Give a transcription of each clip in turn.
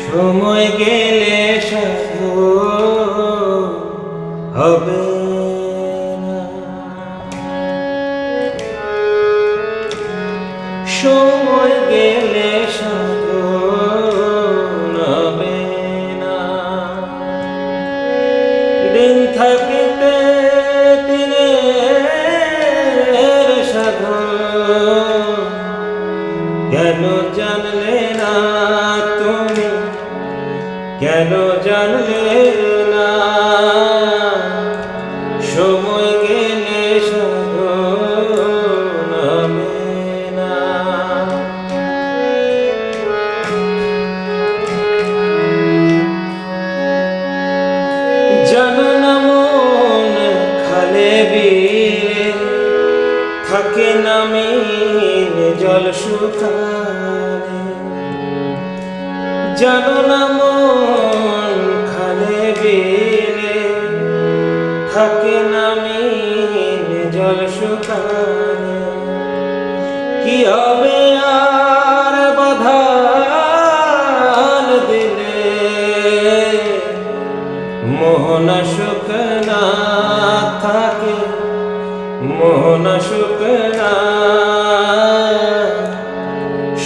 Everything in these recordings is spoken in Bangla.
সময় গেলে সাধু হবে না। সময় গেলে সাধু হবে না। দিন থাকিতে দিনের সাধু কেন জানলে না তুমি, কেন জানলে না? সময় গেলে সাধন হবে না। জানো না মন খালে বিলে থাকে না মিল জল শুকালে। জানো না মন খালে বিলে থাকে না মিল জল শুকালে। কি হবে আর বাধান দিলে মোহনা সুখ না থাকে, মোহনা সুখ না।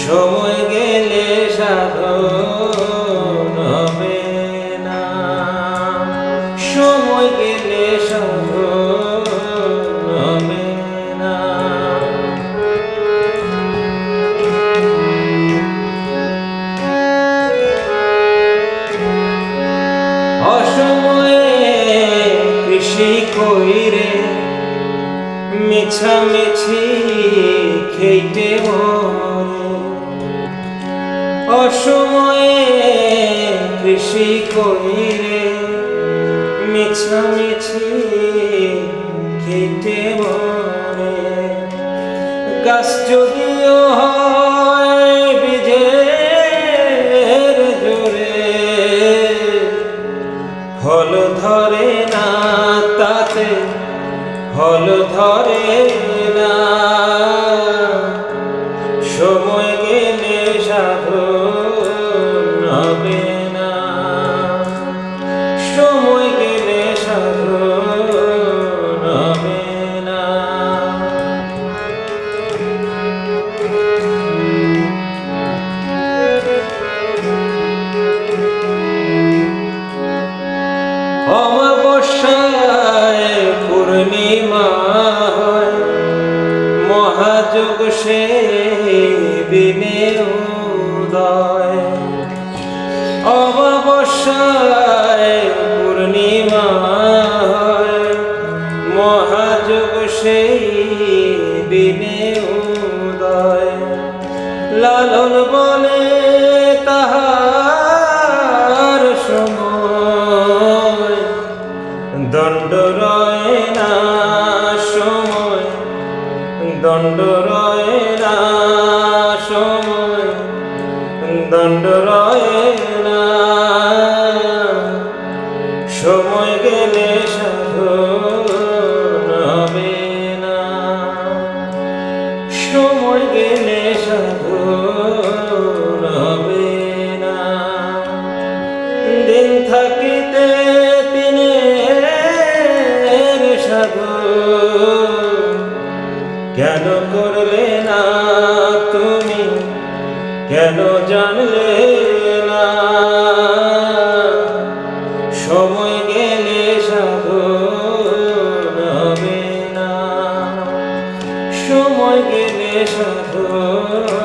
সময় গেলে সাধন হবে না। সময় গেলে সাধন হবে না। অসময়ে কৃষি কইরে মিছামিছি খেইটে মরে। অসময়ে কৃষি কইরে মিছামিছি খেইটে মরে। গাছ যদিও হয় বীজের জোরে, ফল ধরে না তাতে, ফল ধরে না। সময় গেলে সাধন হবে না। সময় গেলে সাধন হবে না। অমাবস্যায় পূর্ণিমা হয়, মহাযোগ সে দিনে উদয়। অমাবস্যায় পূর্ণিমা হয়, মহাযোগ সেই দিনে উদয়। লালন বলে তাহার সময় দণ্ড রয় না। সময় দণ্ড রয় না। সময় দণ্ড রয় না। সময় গেলে সাধন হবে না। সময় গেলে সাধন হবে না। দিন থাকিতে দিনের সাধন কেন করলে না তুমি, কেন জানলে না? সময় গেলে সাধন হবে না। সময় গেলে সাধন